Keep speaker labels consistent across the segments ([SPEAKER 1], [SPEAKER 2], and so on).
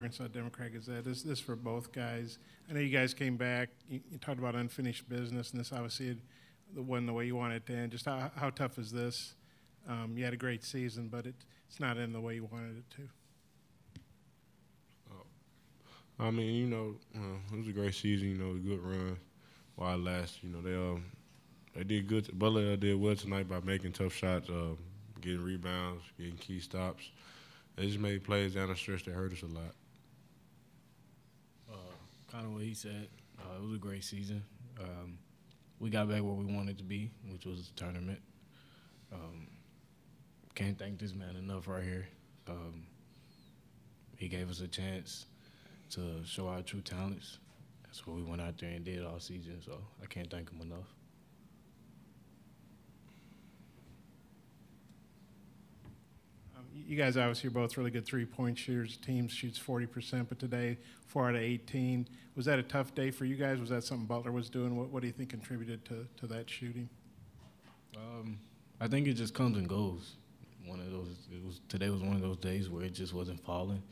[SPEAKER 1] Arkansas Democrat Gazette. This for both guys. I know you guys came back. You talked about unfinished business, and this obviously wasn't the way you wanted it to end. Just how tough is this? You had a great season, but it's not in the way you wanted it to.
[SPEAKER 2] I mean, it was a great season. A good run while it lasted. They did good. Butler did well tonight by making tough shots, getting rebounds, getting key stops. They just made plays down the stretch that hurt us a lot.
[SPEAKER 3] Kind of what he said. It was a great season. We got back where we wanted to be, which was the tournament. Can't thank this man enough right here. He gave us a chance to show our true talents. That's what we went out there and did all season, so I can't thank him enough.
[SPEAKER 1] You guys obviously are both really good three-point shooters. Team shoots 40%, but today 4 out of 18. Was that a tough day for you guys? Was that something Butler was doing? What do you think contributed to that shooting?
[SPEAKER 3] I think it just comes and goes. Today was one of those days where it just wasn't falling,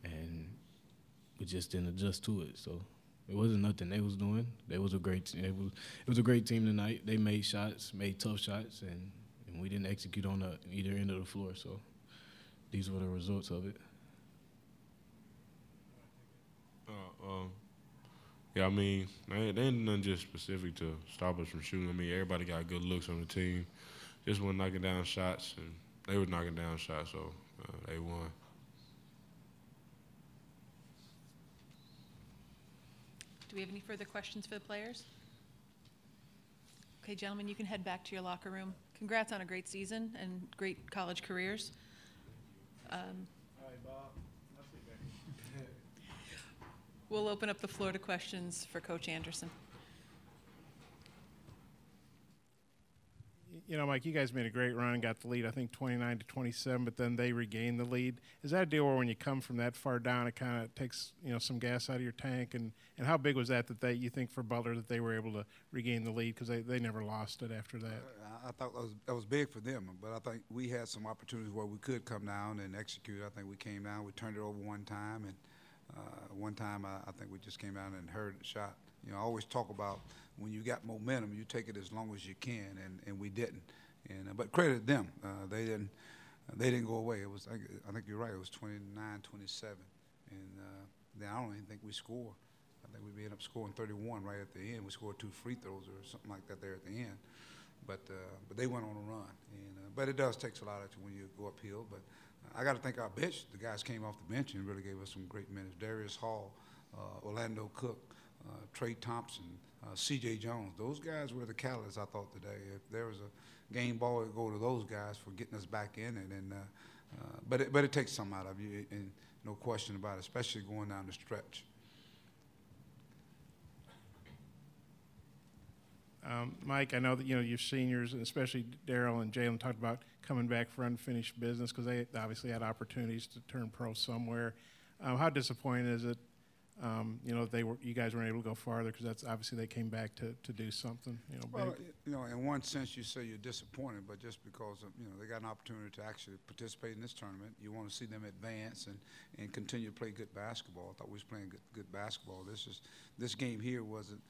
[SPEAKER 3] and we just didn't adjust to it. So it wasn't nothing they was doing. They was a great team. It was a great team tonight. They made shots, made tough shots, and we didn't execute on either end of the floor. So these were the results of it.
[SPEAKER 2] Yeah, I mean, they ain't nothing just specific to stop us from shooting. I mean, everybody got good looks on the team. Just wasn't knocking down shots, and they were knocking down shots, so they won.
[SPEAKER 4] Do we have any further questions for the players? Okay, gentlemen, you can head back to your locker room. Congrats on a great season and great college careers.
[SPEAKER 1] All right, Bob.
[SPEAKER 4] We'll open up the floor to questions for Coach Anderson.
[SPEAKER 1] Mike, you guys made a great run, got the lead, I think 29-27, but then they regained the lead. Is that a deal where when you come from that far down, it kind of takes some gas out of your tank? And how big was that you think for Butler that they were able to regain the lead, because they never lost it after that?
[SPEAKER 5] I thought that was big for them, but I think we had some opportunities where we could come down and execute. I think we came down, we turned it over one time, and one time I think we just came down and heard the shot. I always talk about when you got momentum, you take it as long as you can, and we didn't. But credit them, they didn't go away. It was, I think you're right, it was 29-27, and then I don't even think we scored. I think we ended up scoring 31 right at the end. We scored 2 free throws or something like that there at the end. But they went on a run, but it does take a lot of you when you go uphill. But I got to thank our bench. The guys came off the bench and really gave us some great minutes. Darius Hall, Orlando Cook, Trey Thompson, C.J. Jones. Those guys were the catalysts, I thought, today. If there was a game ball, it would go to those guys for getting us back in it. But it takes something out of you, and no question about it, especially going down the stretch.
[SPEAKER 1] Mike, I know that your seniors, and especially Daryl and Jalen, talked about coming back for unfinished business because they obviously had opportunities to turn pro somewhere. How disappointing is it, you guys weren't able to go farther, because that's obviously they came back to do something,
[SPEAKER 5] Well,
[SPEAKER 1] big.
[SPEAKER 5] In one sense you say you're disappointed, but just because of, they got an opportunity to actually participate in this tournament, you want to see them advance and continue to play good basketball. I thought we was playing good basketball. This game here wasn't,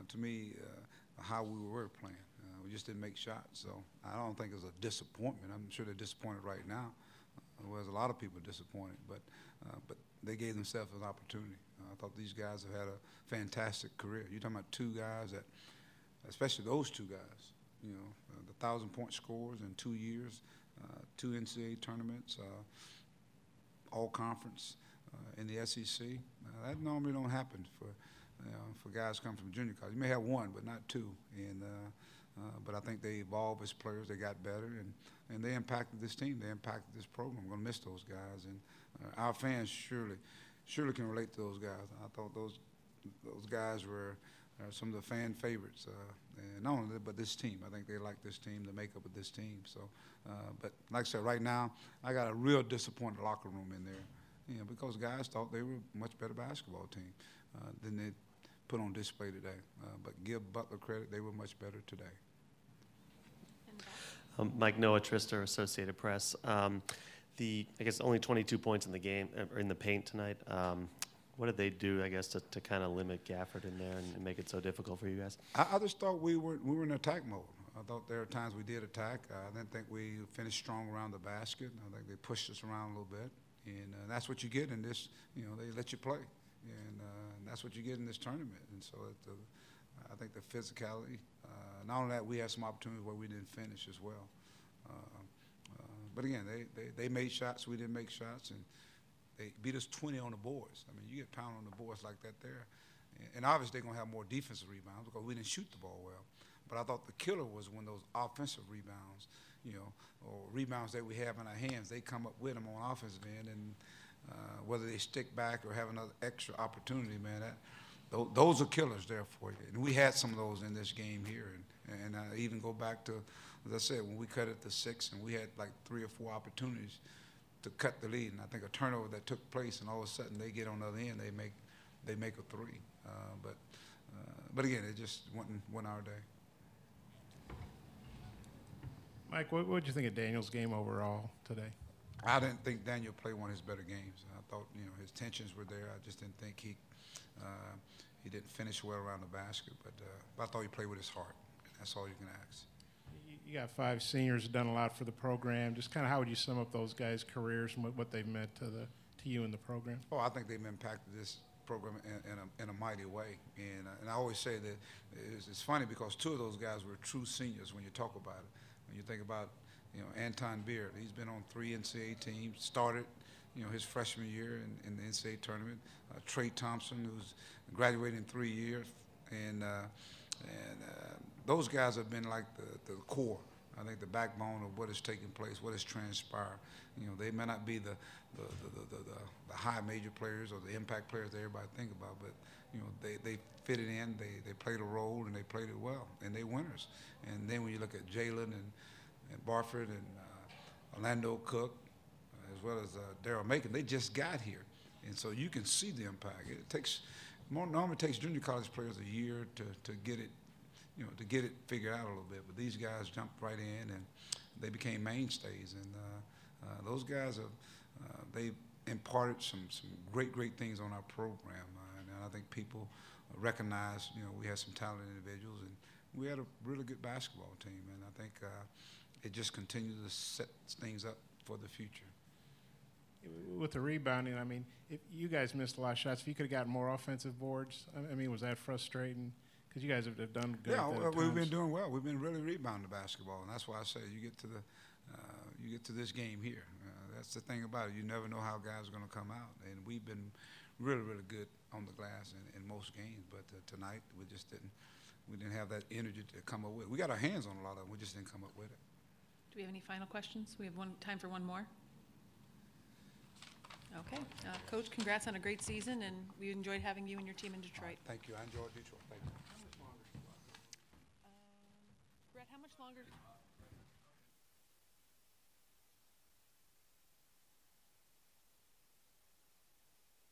[SPEAKER 5] to me, how we were playing. We just didn't make shots, so I don't think it was a disappointment. I'm sure they're disappointed right now. There's a lot of people disappointed, but they gave themselves an opportunity. I thought these guys have had a fantastic career. You're talking about 2 guys that, especially those 2 guys, the 1,000-point scores in 2 years, 2 NCAA tournaments, all conference in the SEC. That normally don't happen for guys coming from junior college. You may have 1, but not 2. But I think they evolved as players. They got better, and they impacted this team. They impacted this program. We're going to miss those guys, and our fans surely can relate to those guys. I thought those guys were some of the fan favorites, and not only that, but this team. I think they like this team, the makeup of this team. So, but like I said, right now I got a real disappointed locker room in there, because guys thought they were a much better basketball team than they put on display today. But give Butler credit, they were much better today.
[SPEAKER 6] Mike Noah, Trister, Associated Press. I guess only 22 points in the game or in the paint tonight. What did they do, I guess, to kind of limit Gafford in there and make it so difficult for you guys?
[SPEAKER 5] I just thought we were in attack mode. I thought there were times we did attack. I didn't think we finished strong around the basket. I think they pushed us around a little bit, and that's what you get in this. You know, they let you play, and that's what you get in this tournament. And so I think the physicality. Not only that, we had some opportunities where we didn't finish as well. But again, they made shots. We didn't make shots, and they beat us 20 on the boards. I mean, you get pounded on the boards like that there. And obviously they're going to have more defensive rebounds because we didn't shoot the ball well. But I thought the killer was when those offensive rebounds, you know, or rebounds that we have in our hands, they come up with them on offensive end, and whether they stick back or have another extra opportunity, man, those are killers there for you. And we had some of those in this game here. And I even go back to, as I said, when we cut it to 6 and we had like 3 or 4 opportunities to cut the lead, and I think a turnover that took place, and all of a sudden they get on the other end, they make a 3. But again, it just wasn't our day.
[SPEAKER 1] Mike, what did you think of Daniel's game overall today?
[SPEAKER 5] I didn't think Daniel played one of his better games. I thought, you know, his tensions were there. I just didn't think he didn't finish well around the basket, but I thought he played with his heart. That's all you can ask.
[SPEAKER 1] You got 5 seniors who've done a lot for the program. Just kind of how would you sum up those guys' careers and what they've meant to you and the program?
[SPEAKER 5] Oh, I think they've impacted this program in a mighty way. And I always say that it's funny because 2 of those guys were true seniors when you talk about it. When you think about, you know, Anton Beard, he's been on 3 NCAA teams, started, you know, his freshman year in the NCAA tournament. Trey Thompson, who's graduated in 3 years, and those guys have been like the core. I think the backbone of what has taken place, what has transpired. You know, they may not be the high major players or the impact players that everybody think about, but you know, they fit it in. They played a role and they played it well, and they winners. And then when you look at Jalen and Barford and Orlando Cook, as well as Daryl Macon, they just got here, and so you can see the impact. Normally takes junior college players a year to get it, you know, to get it figured out a little bit. But these guys jumped right in and they became mainstays. And those guys they imparted some great things on our program. And I think people recognize, you know, we had some talented individuals and we had a really good basketball team. And I think it just continues to set things up for the future.
[SPEAKER 1] With the rebounding, I mean, if you guys missed a lot of shots. If you could have gotten more offensive boards, I mean, was that frustrating? Because you guys have done good.
[SPEAKER 5] Yeah,
[SPEAKER 1] at that
[SPEAKER 5] we've been doing well. We've been really rebounding the basketball, and that's why I say you get to this game here. That's the thing about it. You never know how guys are going to come out, and we've been really good on the glass in most games. But tonight we just didn't have that energy to come up with it. We got our hands on a lot of them. We just didn't come up with it.
[SPEAKER 4] Do we have any final questions? We have time for one more. Okay. Coach, congrats on a great season, and we enjoyed having you and your team in Detroit.
[SPEAKER 5] Thank you. I enjoyed Detroit. Thank you.
[SPEAKER 4] Brett, how much longer?